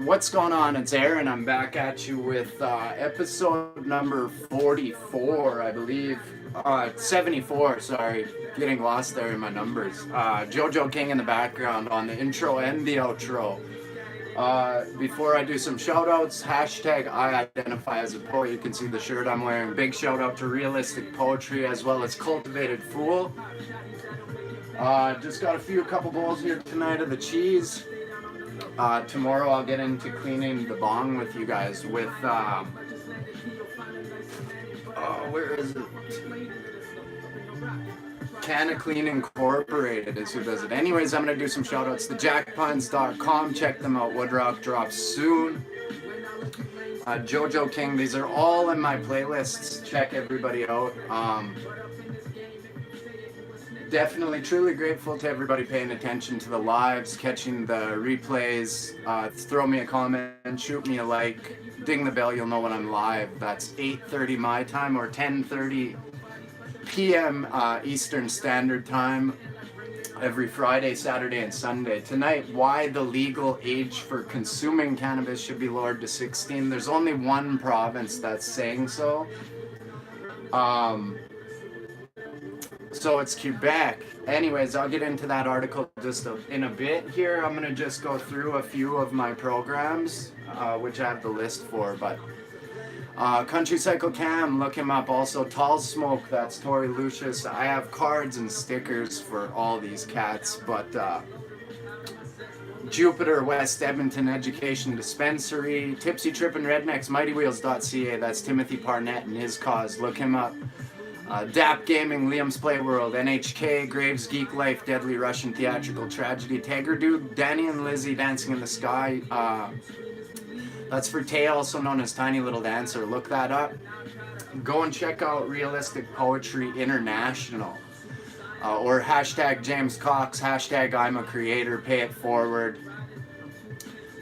What's going on? It's Aaron. I'm back at you with episode number 44, I believe. 74, sorry. Getting lost there in my numbers. JoJo King in the background on the intro and the outro. Before I do some shout outs, hashtag I identify as a poet. You can see the shirt I'm wearing. Big shout out to Realistic Poetry as well as Cultivated Fool. Just got a couple bowls here tonight of the cheese. Tomorrow I'll get into cleaning the bong with you guys with, where is it? Canna Clean Incorporated is who does it. Anyways, I'm going to do some shout outs to jackpines.com. Check them out. Woodrock drops soon. JoJo King, these are all in my playlists. Check everybody out. Definitely, truly grateful to everybody paying attention to the lives, catching the replays. Throw me a comment, shoot me a like, ding the bell, you'll know when I'm live. That's 8:30 my time or 10:30 p.m. Eastern Standard Time every Friday, Saturday, and Sunday. Tonight, why the legal age for consuming cannabis should be lowered to 16. There's only one province that's saying so. So it's Quebec. Anyways, I'll get into that article just in a bit here. I'm going to just go through a few of my programs, which I have the list for. But Country Cycle Cam, look him up. Also, Tall Smoke, that's Tori Lucius. I have cards and stickers for all these cats. But Jupiter, West Edmonton Education Dispensary. Tipsy Trippin' Rednecks, MightyWheels.ca. That's Timothy Parnett and his cause. Look him up. DAP Gaming, Liam's Playworld, NHK, Graves, Geek Life, Deadly Russian Theatrical Tragedy, Tiger Dude, Danny and Lizzie, Dancing in the Sky. That's for Tay, also known as Tiny Little Dancer. Look that up. Go and check out Realistic Poetry International. Or hashtag James Cox, hashtag I'm a Creator, pay it forward.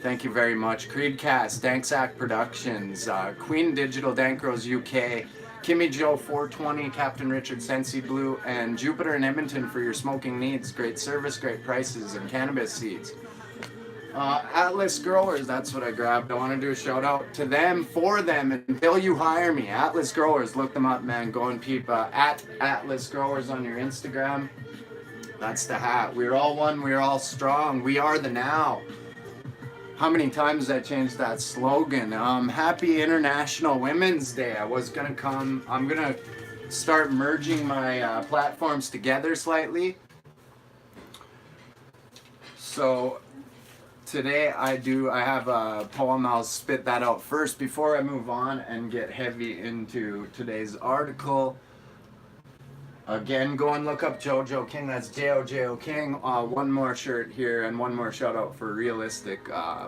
Thank you very much. Creedcast, Danksack Productions, Queen Digital, Dankros UK, Kimmy Joe 420, Captain Richard Sensi Blue, and Jupiter and Edmonton for your smoking needs. Great service, great prices, and cannabis seeds. Atlas Growers, that's what I grabbed. I want to do a shout out to them, for them, until you hire me. Atlas Growers, look them up, man. Go and peep at Atlas Growers on your Instagram. That's the hat. We're all one, we're all strong. We are the now. How many times I changed that slogan? Happy International Women's Day. I'm gonna start merging my platforms together slightly. So today I have a poem. I'll spit that out first before I move on and get heavy into today's article. Again, go and look up JoJo King. That's J-O-J-O King. One more shirt here and one more shout out for Realistic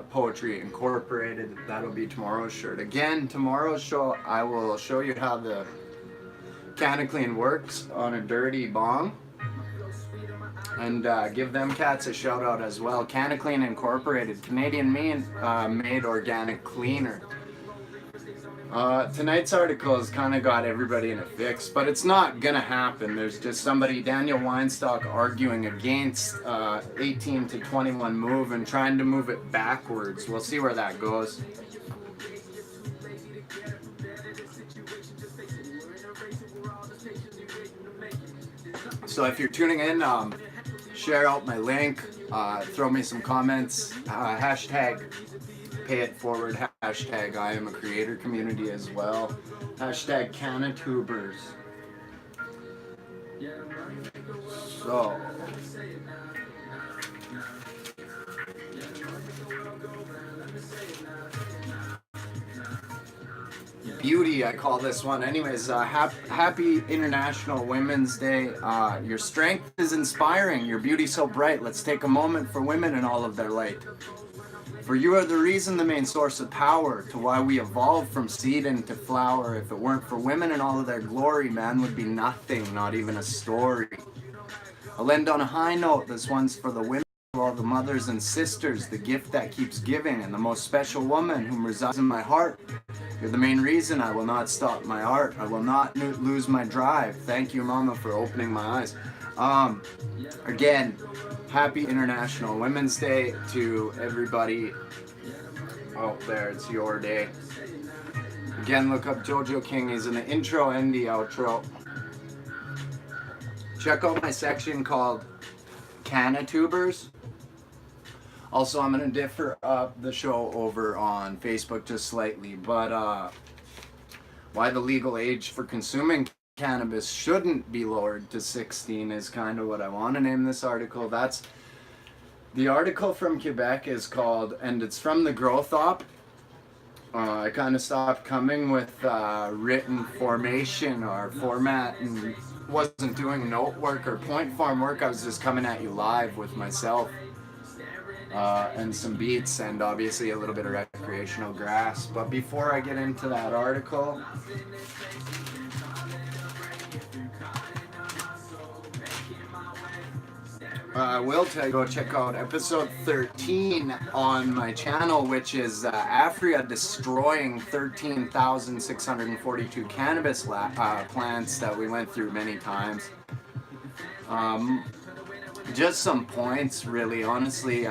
Poetry Incorporated. That'll be tomorrow's shirt. Again, tomorrow's show, I will show you how the Canna Clean works on a dirty bong. And give them cats a shout out as well. Canna Clean Incorporated, Canadian made organic cleaner. Tonight's article has kind of got everybody in a fix, but it's not gonna happen. There's just Daniel Weinstock, arguing against 18 to 21 move and trying to move it backwards. We'll see where that goes. So if you're tuning in, share out my link, throw me some comments, hashtag pay it forward, hashtag I am a creator community as well, hashtag CannaTubers. So beauty, I call this one. Anyways, happy International Women's Day. Your strength is inspiring, your beauty so bright. Let's take a moment for women in all of their light. For you are the reason, the main source of power, to why we evolved from seed into flower. If it weren't for women and all of their glory, man would be nothing, not even a story. I'll end on a high note. This one's for the women, all the mothers and sisters, the gift that keeps giving, and the most special woman whom resides in my heart. You're the main reason I will not stop my art. I will not lose my drive. Thank you, Mama, for opening my eyes. Again, happy International Women's Day to everybody out there. It's your day. Again, look up Jojo King. He's in the intro and the outro. Check out my section called Cannatubers. Also, I'm going to differ up the show over on Facebook just slightly, but why the legal age for consuming cannabis shouldn't be lowered to 16 is kind of what I want to name this article. That's the article from Quebec is called, and it's from the Growth Op. I kind of stopped coming with written formation or format and wasn't doing note work or point form work. I was just coming at you live with myself and some beats and obviously a little bit of recreational grass. But before I get into that article, I will tell you, go check out episode 13 on my channel, which is Afria destroying 13,642 cannabis plants that we went through many times. Just some points, really. Honestly,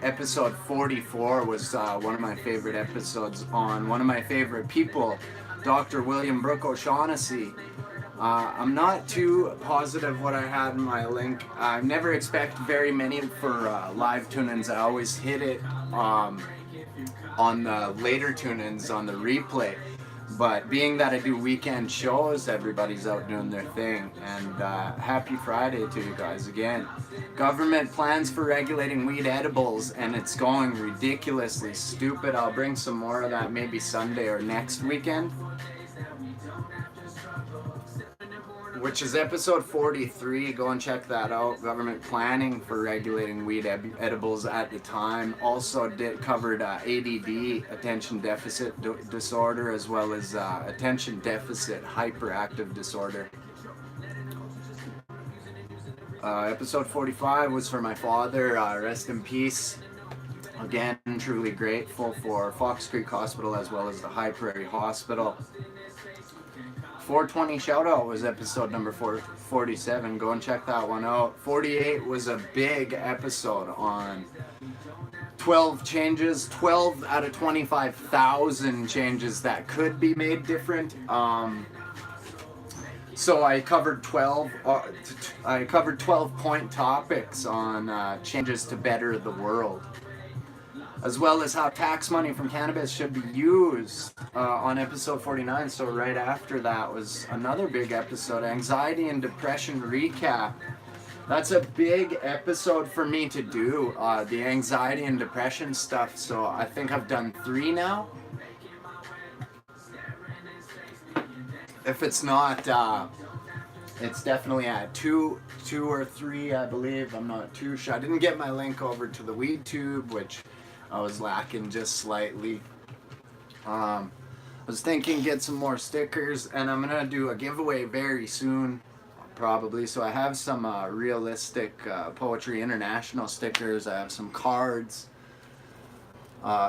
episode 44 was one of my favorite episodes on one of my favorite people, Dr. William Brooke O'Shaughnessy. I'm not too positive what I had in my link. I never expect very many for live tune-ins. I always hit it on the later tune-ins on the replay. But being that I do weekend shows, everybody's out doing their thing. And happy Friday to you guys again. Government plans for regulating weed edibles, and it's going ridiculously stupid. I'll bring some more of that maybe Sunday or next weekend, which is episode 43. Go and check that out. Government planning for regulating weed edibles at the time. Also covered ADD, attention deficit disorder, as well as attention deficit hyperactive disorder. Episode 45 was for my father. Rest in peace. Again, truly grateful for Fox Creek Hospital as well as the High Prairie Hospital. 420 Shoutout was episode number 47. Go and check that one out. 48 was a big episode on 12 changes, 12 out of 25,000 changes that could be made different. So I covered 12 point topics on changes to better the world, as well as how tax money from cannabis should be used on episode 49. So right after that was another big episode, anxiety and depression recap. That's a big episode for me to do, the anxiety and depression stuff. So I think I've done 3 now. If it's not, it's definitely at 2 or 3, I believe. I'm not too sure. I didn't get my link over to the Weed Tube, which I was lacking just slightly. I was thinking get some more stickers, and I'm gonna do a giveaway very soon, probably. So I have some realistic Poetry International stickers. I have some cards,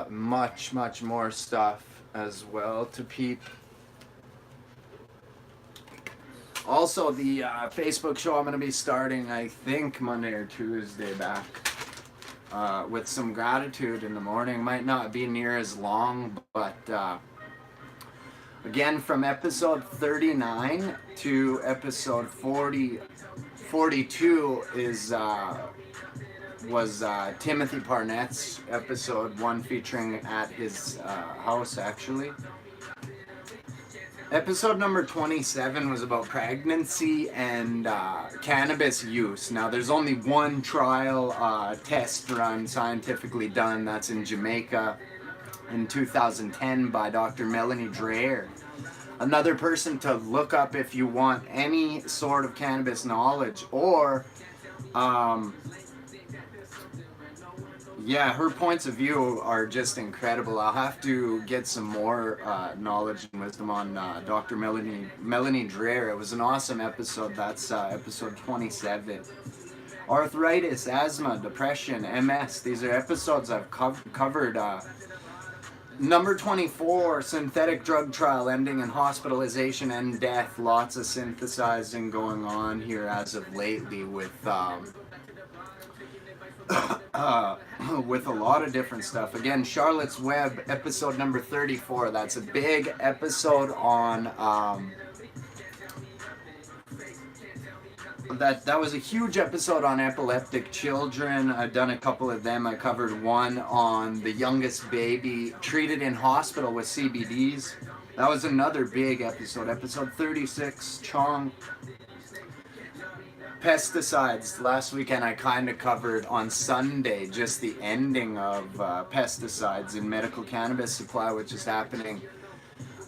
much more stuff as well to peep. Also, the Facebook show I'm gonna be starting, I think Monday or Tuesday back. With some gratitude in the morning. Might not be near as long, but again, from episode 39 to episode 42 was Timothy Parnett's episode 1, featuring at his house, actually. Episode number 27 was about pregnancy and cannabis use. Now, there's only one trial test run scientifically done. That's in Jamaica in 2010 by Dr. Melanie Dreher. Another person to look up if you want any sort of cannabis knowledge, or yeah, her points of view are just incredible. I'll have to get some more knowledge and wisdom on Dr. Melanie Dreher. It was an awesome episode. That's episode 27. Arthritis, asthma, depression, MS. These are episodes I've covered. Number 24, synthetic drug trial ending in hospitalization and death. Lots of synthesizing going on here as of lately with with a lot of different stuff. Again, Charlotte's Web, episode number 34. That's a big episode on that was a huge episode on epileptic children. I've done a couple of them. I covered one on the youngest baby treated in hospital with CBDs. That was another big episode. Episode 36, Chong. Pesticides. Last weekend I kind of covered on Sunday just the ending of pesticides in medical cannabis supply, which is happening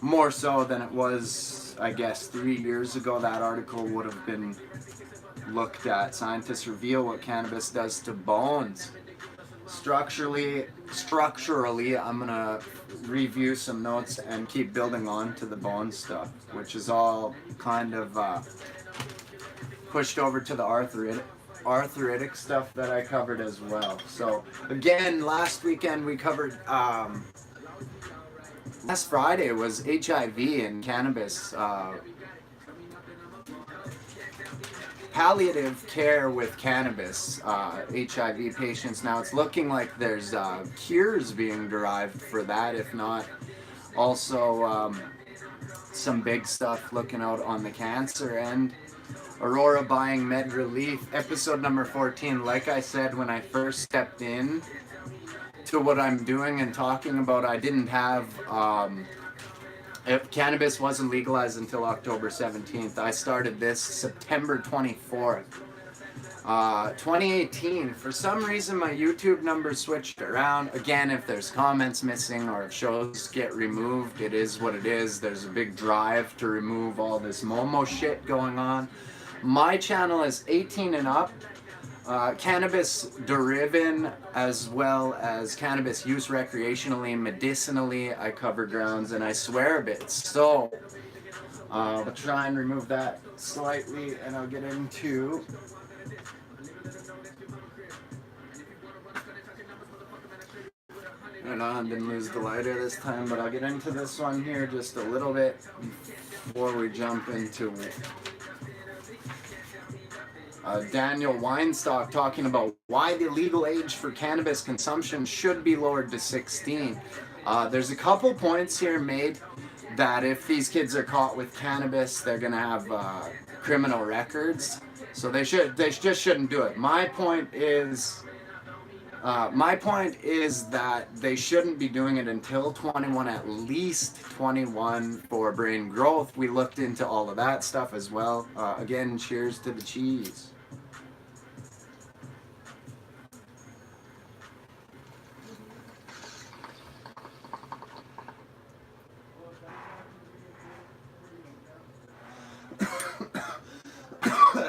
more so than it was, I guess, 3 years ago. That article would have been looked at. Scientists reveal what cannabis does to bones. Structurally, I'm gonna review some notes and keep building on to the bone stuff, which is all kind of pushed over to the arthritic stuff that I covered as well. So again, last weekend we covered, last Friday was HIV and cannabis. Palliative care with cannabis, HIV patients. Now it's looking like there's cures being derived for that, if not also some big stuff looking out on the cancer end. Aurora buying med relief, episode number 14. Like I said, when I first stepped in to what I'm doing and talking about, I didn't have if cannabis wasn't legalized until October 17th. I started this September 24th, 2018. For some reason, my YouTube numbers switched around. Again, if there's comments missing or if shows get removed, it is what it is. There's a big drive to remove all this Momo shit going on. My channel is 18 and up. Cannabis driven as well as cannabis use recreationally and medicinally. I cover grounds and I swear a bit. So I'll try and remove that slightly and I'll get into and I didn't lose the lighter this time, but I'll get into this one here just a little bit before we jump into Daniel Weinstock talking about why the legal age for cannabis consumption should be lowered to 16. There's a couple points here made that if these kids are caught with cannabis, they're gonna have criminal records, so they just shouldn't do it. My point is that they shouldn't be doing it until 21, at least 21 for brain growth. We looked into all of that stuff as well. Again, cheers to the cheese.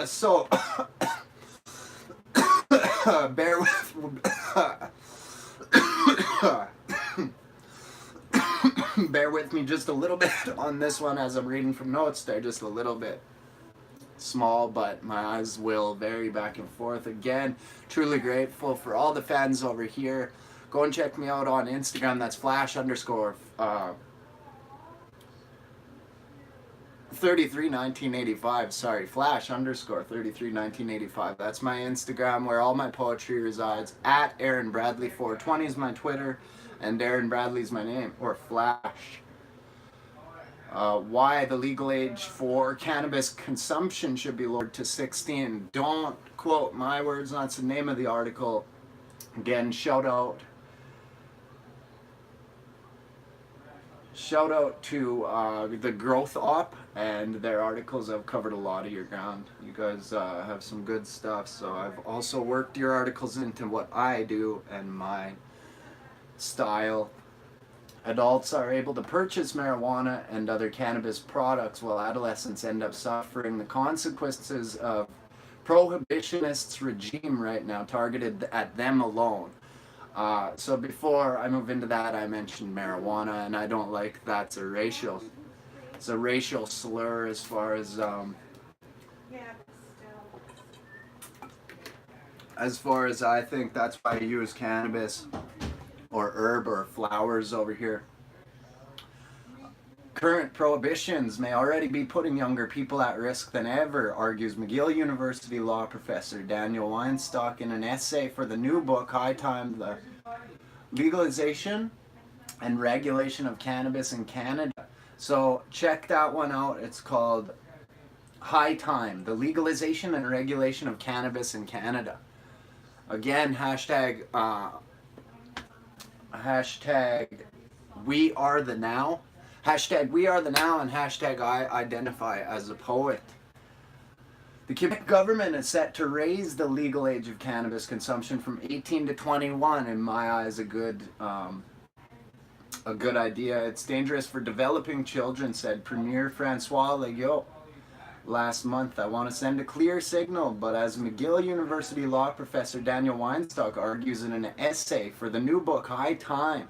So, bear with me just a little bit on this one as I'm reading from notes. They're just a little bit small, but my eyes will vary back and forth. Again, truly grateful for all the fans over here. Go and check me out on Instagram. That's Flash_331985. Sorry, Flash_331985. That's my Instagram where all my poetry resides. At Aaron Bradley 420 is my Twitter, and Aaron Bradley's my name, or Flash. Why the legal age for cannabis consumption should be lowered to 16. Don't quote my words, that's the name of the article. Again, shout out to the Growth Op and their articles. Have covered a lot of your ground. You guys have some good stuff, so I've also worked your articles into what I do and my style. Adults are able to purchase marijuana and other cannabis products while adolescents end up suffering the consequences of prohibitionists' regime right now targeted at them alone. So before I move into that, I mentioned marijuana, and I don't like that's a racial slur as far as I think that's why I use cannabis or herb or flowers over here. Current prohibitions may already be putting younger people at risk than ever, argues McGill University law professor Daniel Weinstock in an essay for the new book, High Time, The Legalization and Regulation of Cannabis in Canada. So check that one out. It's called High Time, The Legalization and Regulation of Cannabis in Canada. Again, hashtag we are the now. Hashtag we are the now and hashtag I identify as a poet. The Quebec government is set to raise the legal age of cannabis consumption from 18 to 21. In my eyes, a good idea. It's dangerous for developing children, said Premier Francois Legault last month. I want to send a clear signal, but as McGill University law professor Daniel Weinstock argues in an essay for the new book, High Time,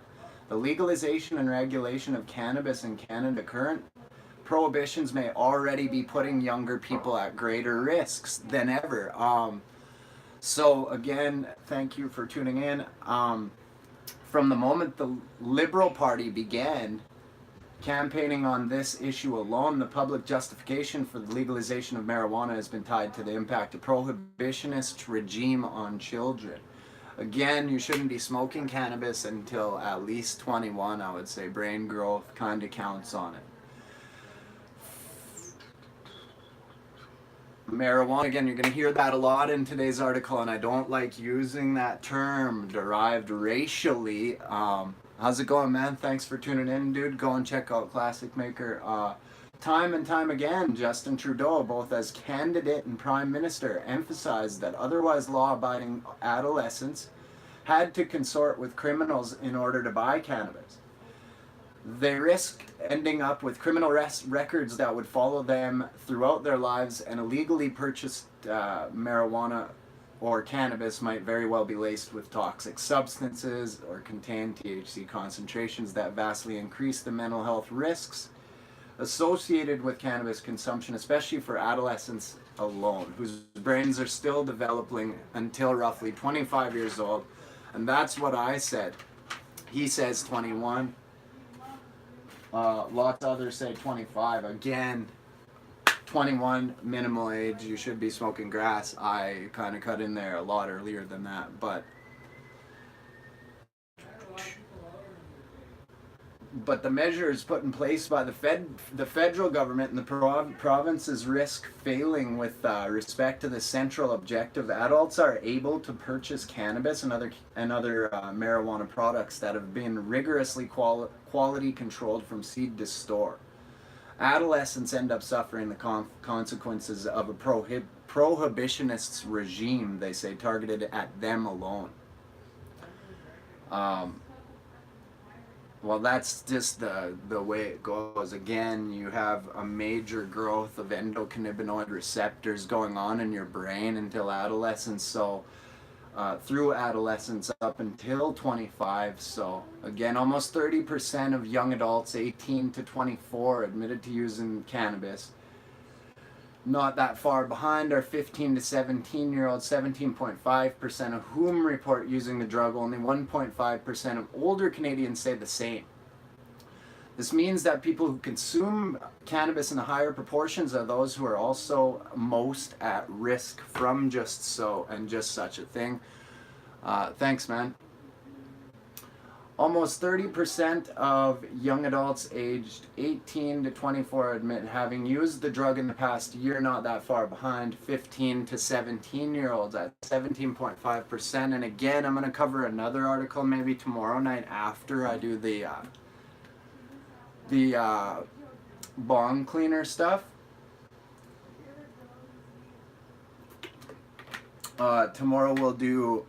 The Legalization and Regulation of Cannabis in Canada, current prohibitions may already be putting younger people at greater risks than ever. So again, thank you for tuning in. From the moment the Liberal Party began campaigning on this issue alone, the public justification for the legalization of marijuana has been tied to the impact of prohibitionist regime on children. Again, you shouldn't be smoking cannabis until at least 21, I would say. Brain growth kind of counts on it. Marijuana, again, you're going to hear that a lot in today's article, and I don't like using that term derived racially. How's it going, man? Thanks for tuning in, dude. Go and check out Classic Maker. Time and time again, Justin Trudeau, both as candidate and prime minister, emphasized that otherwise law-abiding adolescents had to consort with criminals in order to buy cannabis. They risk ending up with criminal records that would follow them throughout their lives, and illegally purchased marijuana or cannabis might very well be laced with toxic substances or contain THC concentrations that vastly increase the mental health risks associated with cannabis consumption, especially for adolescents alone, whose brains are still developing until roughly 25 years old. And that's what I said. He says 21. Lots of others say 25. Again, 21 minimal age. You should be smoking grass. I kind of cut in there a lot earlier than that, but the measures put in place by the federal government and the provinces risk failing with respect to the central objective. Adults are able to purchase cannabis and other marijuana products that have been rigorously quality controlled from seed to store. Adolescents end up suffering the consequences of a prohibitionist regime, they say, targeted at them alone. Well, that's just the way it goes. Again, you have a major growth of endocannabinoid receptors going on in your brain until adolescence. So through adolescence up until 25. So again, almost 30% of young adults 18 to 24 admitted to using cannabis. Not that far behind are 15 to 17-year-olds, 17.5% of whom report using the drug. Only 1.5% of older Canadians say the same. This means that people who consume cannabis in the higher proportions are those who are also most at risk from just such a thing. Thanks, man. Almost 30% of young adults aged 18 to 24 admit having used the drug in the past year, not that far behind 15 to 17-year-olds at 17.5%. And again, I'm going to cover another article maybe tomorrow night after I do the bong cleaner stuff. Tomorrow we'll do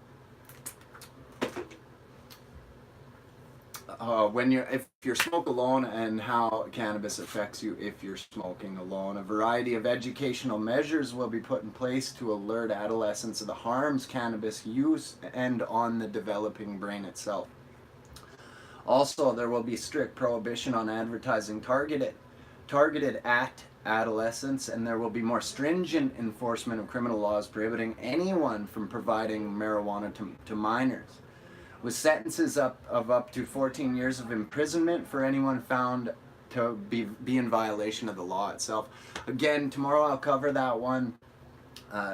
if you're smoke alone and how cannabis affects you if you're smoking alone. A variety of educational measures will be put in place to alert adolescents of the harms cannabis use and on the developing brain itself. Also, there will be strict prohibition on advertising targeted at adolescents, and there will be more stringent enforcement of criminal laws prohibiting anyone from providing marijuana to minors, with sentences of up to 14 years of imprisonment for anyone found to be in violation of the law itself. Again, tomorrow I'll cover that one.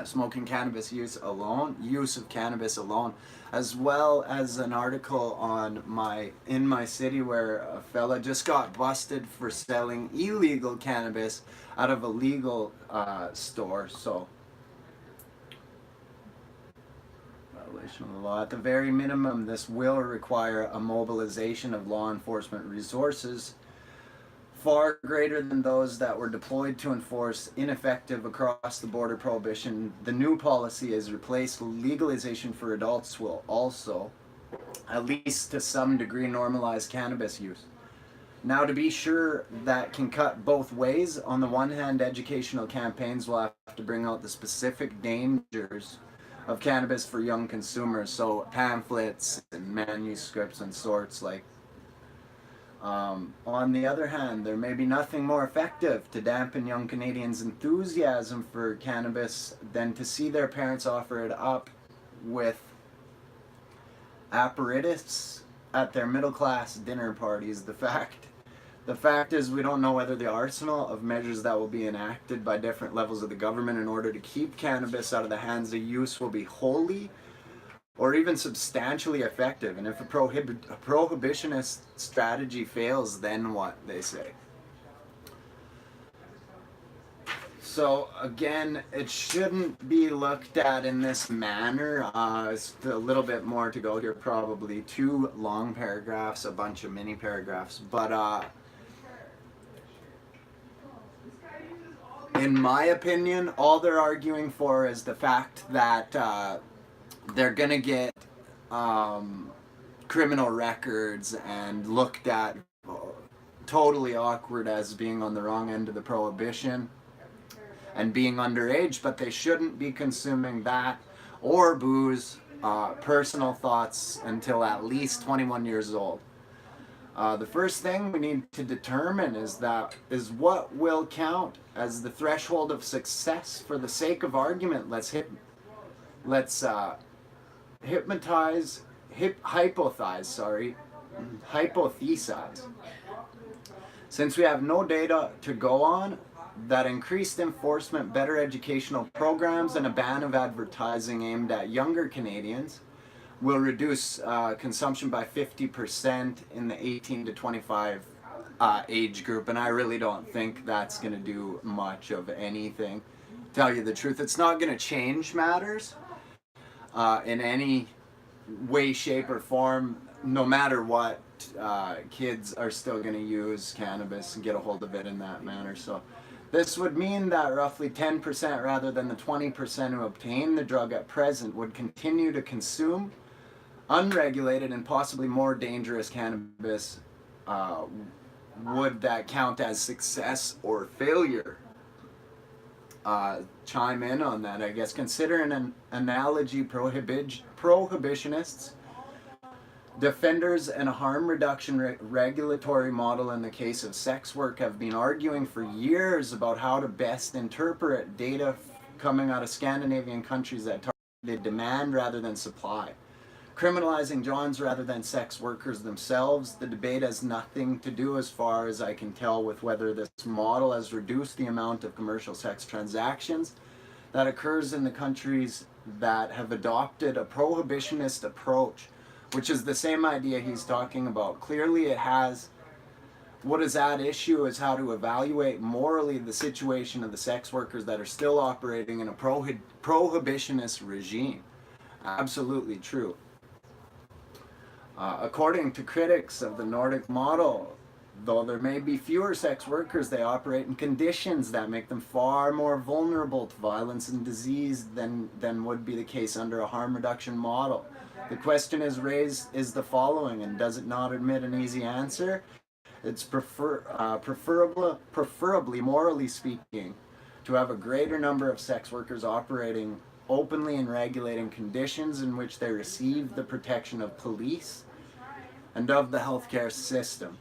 Smoking cannabis use of cannabis alone, as well as an article on in my city where a fella just got busted for selling illegal cannabis out of a legal store. So violation of the law. At the very minimum, this will require a mobilization of law enforcement resources far greater than those that were deployed to enforce ineffective across-the-border prohibition. The new policy is replaced. Legalization for adults will also, at least to some degree, normalize cannabis use. Now, to be sure, that can cut both ways. On the one hand, educational campaigns will have to bring out the specific dangers of cannabis for young consumers, so pamphlets and manuscripts and sorts like. On the other hand, there may be nothing more effective to dampen young Canadians' enthusiasm for cannabis than to see their parents offer it up with apparatus at their middle-class dinner parties. The fact is, we don't know whether the arsenal of measures that will be enacted by different levels of the government in order to keep cannabis out of the hands of youth will be wholly or even substantially effective. And if a prohibitionist strategy fails, then what, they say. So again, it shouldn't be looked at in this manner. It's a little bit more to go here, probably 2 long paragraphs, a bunch of mini paragraphs. But in my opinion, all they're arguing for is the fact that they're gonna get criminal records and looked at totally awkward as being on the wrong end of the prohibition and being underage, but they shouldn't be consuming that or booze, personal thoughts, until at least 21 years old. The first thing we need to determine is what will count as the threshold of success. For the sake of argument, let's hypothesize. Since we have no data to go on, that increased enforcement, better educational programs, and a ban of advertising aimed at younger Canadians will reduce consumption by 50% in the 18 to 25 age group. And I really don't think that's going to do much of anything. Tell you the truth, it's not going to change matters in any way, shape, or form. No matter what, kids are still going to use cannabis and get a hold of it in that manner. So this would mean that roughly 10% rather than the 20% who obtain the drug at present would continue to consume unregulated and possibly more dangerous cannabis. Would that count as success or failure? Chime in on that, I guess. Consider an analogy. Prohibitionists, defenders, and a harm reduction regulatory model in the case of sex work have been arguing for years about how to best interpret data coming out of Scandinavian countries that target demand rather than supply. Criminalizing Johns rather than sex workers themselves. The debate has nothing to do, as far as I can tell, with whether this model has reduced the amount of commercial sex transactions that occurs in the countries that have adopted a prohibitionist approach, which is the same idea he's talking about. Clearly it has. What is at issue is how to evaluate morally the situation of the sex workers that are still operating in a prohibitionist regime. Absolutely true. According to critics of the Nordic model, though there may be fewer sex workers, they operate in conditions that make them far more vulnerable to violence and disease than would be the case under a harm reduction model. The question is raised is the following, and does it not admit an easy answer? It's preferably, morally speaking, to have a greater number of sex workers operating openly in regulating conditions in which they receive the protection of police and of the healthcare system,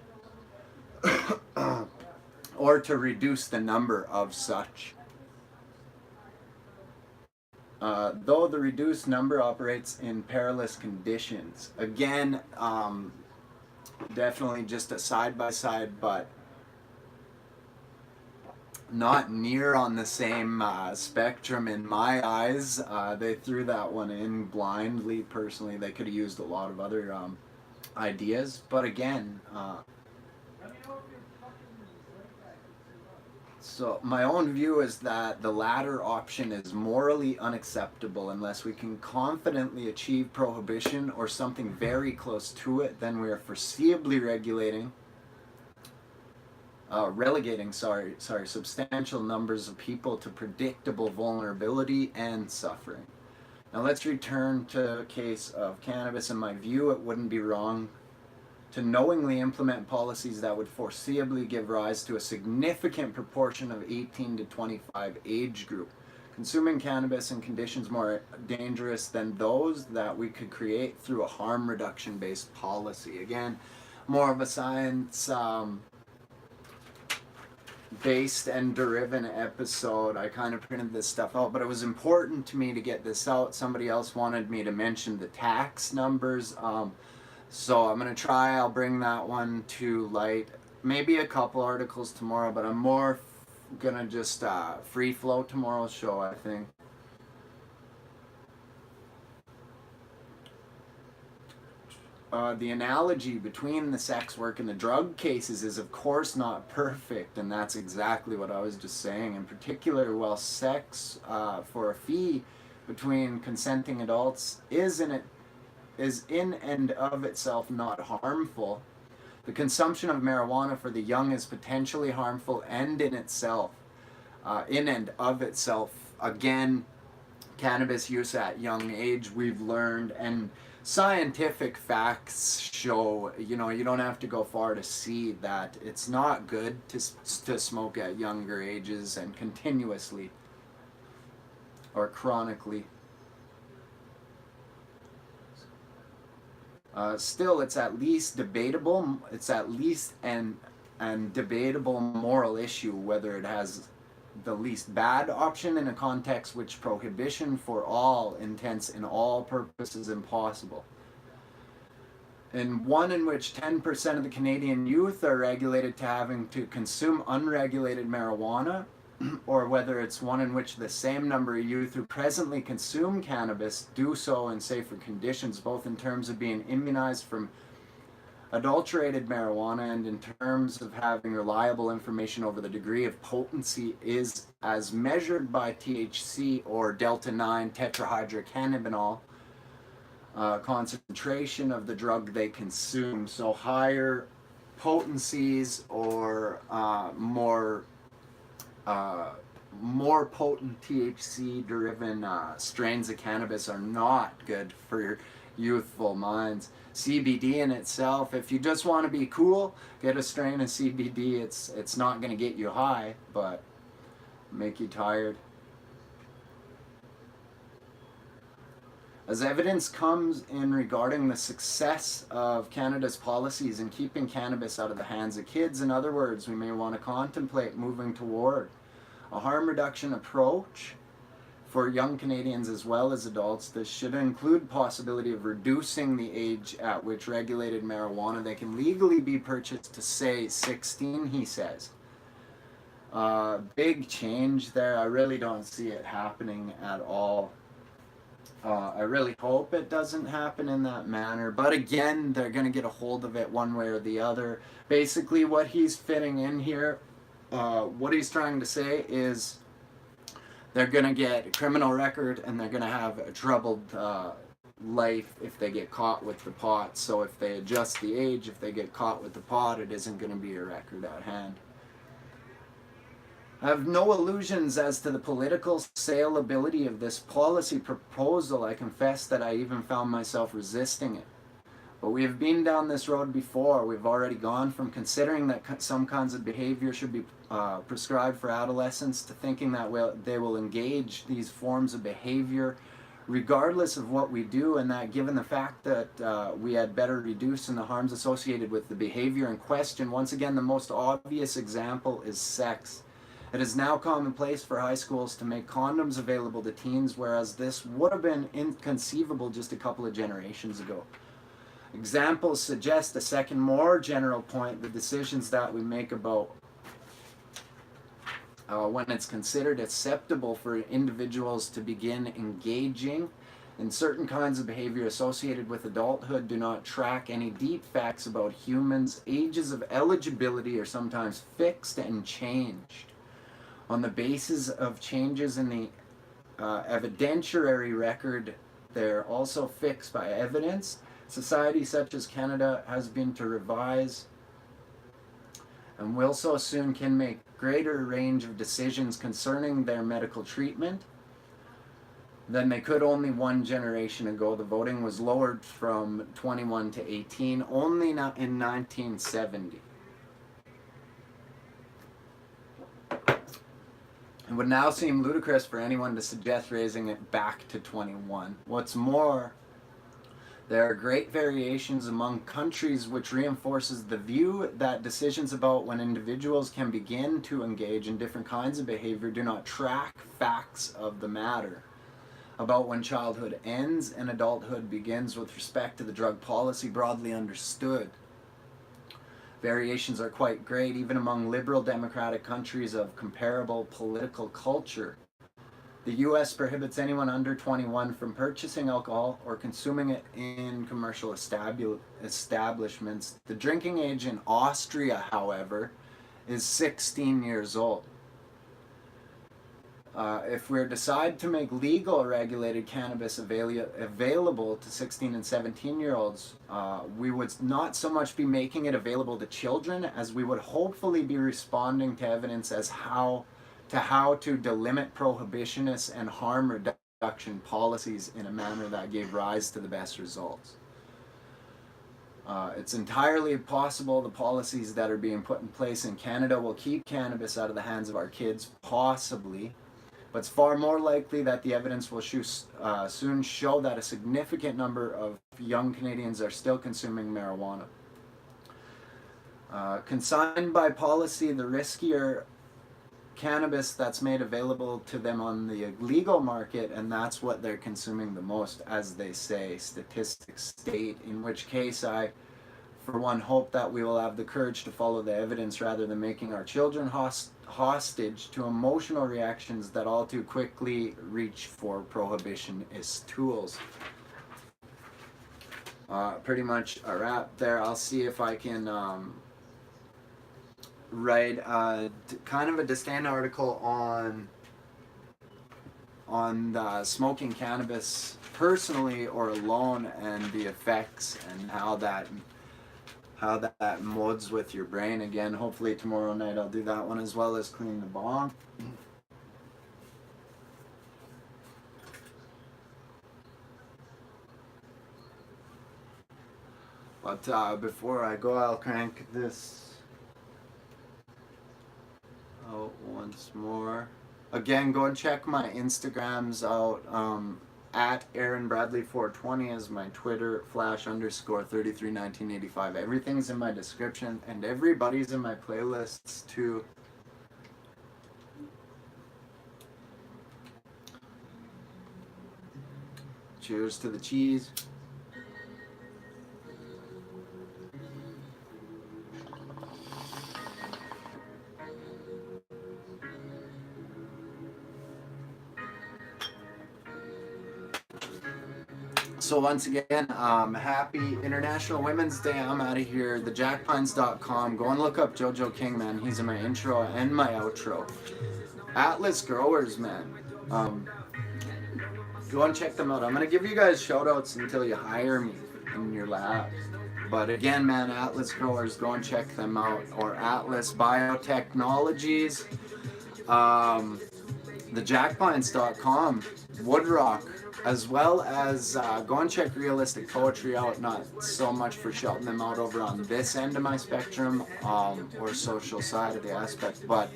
or to reduce the number of such. Though the reduced number operates in perilous conditions. Again, definitely just a side-by-side, but not near on the same spectrum in my eyes. They threw that one in blindly. Personally, they could have used a lot of other ideas, but again, so my own view is that the latter option is morally unacceptable unless we can confidently achieve prohibition or something very close to it. Then we are foreseeably relegating substantial numbers of people to predictable vulnerability and suffering. Now let's return to a case of cannabis. In my view, it wouldn't be wrong to knowingly implement policies that would foreseeably give rise to a significant proportion of 18 to 25 age group consuming cannabis in conditions more dangerous than those that we could create through a harm reduction based policy. Again, more of a science based and driven episode. I kind of printed this stuff out, but it was important to me to get this out. Somebody else wanted me to mention the tax numbers. So I'm going to try, I'll bring that one to light. Maybe a couple articles tomorrow, but I'm more going to just free flow tomorrow's show, I think. The analogy between the sex work and the drug cases is of course not perfect, and that's exactly what I was just saying. In particular, while sex for a fee between consenting adults is in and of itself not harmful, the consumption of marijuana for the young is potentially harmful and in and of itself. Again, cannabis use at young age, we've learned, and scientific facts show, you don't have to go far to see that it's not good to smoke at younger ages and continuously or chronically. Still, it's at least debatable. It's at least an debatable moral issue whether it has the least bad option in a context which prohibition for all intents and all purposes impossible. And one in which 10% of the Canadian youth are regulated to having to consume unregulated marijuana, or whether it's one in which the same number of youth who presently consume cannabis do so in safer conditions, both in terms of being immunized from adulterated marijuana and in terms of having reliable information over the degree of potency is as measured by THC or delta-9 tetrahydrocannabinol concentration of the drug they consume. So higher potencies or more potent THC-driven strains of cannabis are not good for your youthful minds. CBD in itself, if you just want to be cool, get a strain of CBD. It's not going to get you high, but make you tired. As evidence comes in regarding the success of Canada's policies in keeping cannabis out of the hands of kids, in other words, we may want to contemplate moving toward a harm reduction approach for young Canadians as well as adults. This should include possibility of reducing the age at which regulated marijuana they can legally be purchased to, say, 16, he says. Big change there. I really don't see it happening at all. I really hope it doesn't happen in that manner, but again, they're going to get a hold of it one way or the other. Basically, what he's fitting in here, what he's trying to say is they're going to get a criminal record and they're going to have a troubled life if they get caught with the pot. So if they adjust the age, if they get caught with the pot, it isn't going to be a record at hand. I have no illusions as to the political saleability of this policy proposal. I confess that I even found myself resisting it. But we have been down this road before. We've already gone from considering that some kinds of behavior should be prescribed for adolescents to thinking that they will engage these forms of behavior regardless of what we do, and that given the fact that we had better reduce in the harms associated with the behavior in question. Once again, the most obvious example is sex. It is now commonplace for high schools to make condoms available to teens, whereas this would have been inconceivable just a couple of generations ago. Examples suggest a second, more general point: the decisions that we make about when it's considered acceptable for individuals to begin engaging in certain kinds of behavior associated with adulthood, do not track any deep facts about humans. Ages of eligibility are sometimes fixed and changed on the basis of changes in the evidentiary record. They're also fixed by evidence. Society such as Canada has been to revise and will so soon can make greater range of decisions concerning their medical treatment than they could only one generation ago. The voting was lowered from 21 to 18 only now in 1970. It would now seem ludicrous for anyone to suggest raising it back to 21. What's more, there are great variations among countries, which reinforces the view that decisions about when individuals can begin to engage in different kinds of behavior do not track facts of the matter about when childhood ends and adulthood begins with respect to the drug policy broadly understood. Variations are quite great even among liberal democratic countries of comparable political culture. The U.S. prohibits anyone under 21 from purchasing alcohol or consuming it in commercial establishments. The drinking age in Austria, however, is 16 years old. If we decide to make legal or regulated cannabis available to 16 and 17-year-olds, we would not so much be making it available to children as we would hopefully be responding to evidence as how to delimit prohibitionists and harm reduction policies in a manner that gave rise to the best results. It's entirely possible the policies that are being put in place in Canada will keep cannabis out of the hands of our kids, possibly, but it's far more likely that the evidence will soon show that a significant number of young Canadians are still consuming marijuana. Consigned by policy, the riskier cannabis that's made available to them on the legal market, and that's what they're consuming the most, as they say, statistics state, in which case I, for one, hope that we will have the courage to follow the evidence rather than making our children hostage to emotional reactions that all too quickly reach for prohibitionist tools. Pretty much a wrap there. I'll see if I can write kind of a discussion article on the smoking cannabis personally or alone and the effects and how that modes with your brain. Again, hopefully tomorrow night I'll do that one as well as clean the bong. But before I go, I'll crank this out once more. Again, go and check my Instagrams out. At Aaron Bradley 420 is my Twitter, /_331985. Everything's in my description, and everybody's in my playlists too. Cheers to the cheese. So once again, happy International Women's Day. I'm out of here. TheJackPines.com. Go and look up Jojo King, man. He's in my intro and my outro. Atlas Growers, man. Go and check them out. I'm going to give you guys shout outs until you hire me in your lab. But again, man, Atlas Growers, go and check them out. Or Atlas Biotechnologies. TheJackPines.com. Woodrock. As well as go and check Realistic Poetry out, not so much for shouting them out over on this end of my spectrum or social side of the aspect, but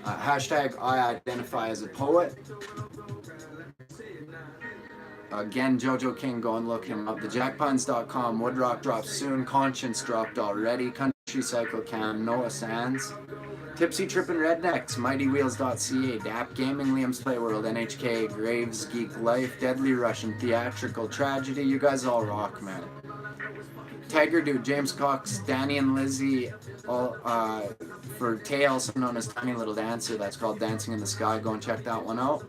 hashtag I identify as a poet. Again, Jojo King, go and look him up. TheJackPines.com. Woodrock drops soon. Conscience dropped already. Country Cycle Cam. Noah Sands. Tipsy Trippin' Rednecks, MightyWheels.ca, DAP Gaming, Liam's Playworld, NHK, Graves, Geek Life, Deadly Russian, Theatrical Tragedy. You guys all rock, man. Tiger Dude, James Cox, Danny and Lizzie, all for Tay, also known as Tiny Little Dancer. That's called Dancing in the Sky. Go and check that one out.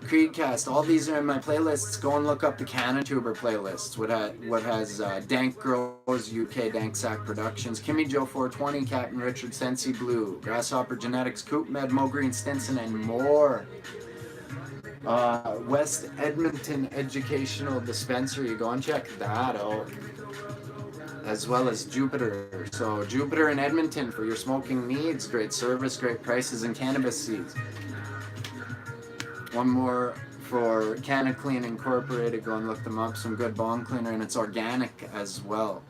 Creedcast, all these are in my playlists. Go and look up the Canatuber playlists. What has Dank Grows UK, Dank Sack Productions, Kimmy Joe 420, Captain Richard, Sensi Blue, Grasshopper Genetics, Coop Med, Mo Green Stinson, and more. West Edmonton Educational Dispensary, go and check that out. As well as Jupiter. So Jupiter in Edmonton for your smoking needs. Great service, great prices, and cannabis seeds. One more for Canna Clean Incorporated. Go and look them up. Some good bong cleaner, and it's organic as well.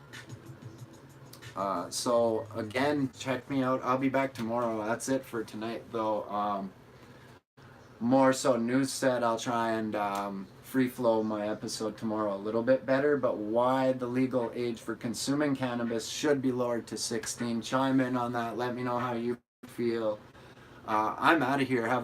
So again, check me out. I'll be back tomorrow. That's it for tonight, though. More so news set. I'll try and free flow my episode tomorrow a little bit better. But why the legal age for consuming cannabis should be lowered to 16. Chime in on that. Let me know how you feel. I'm out of here. Have a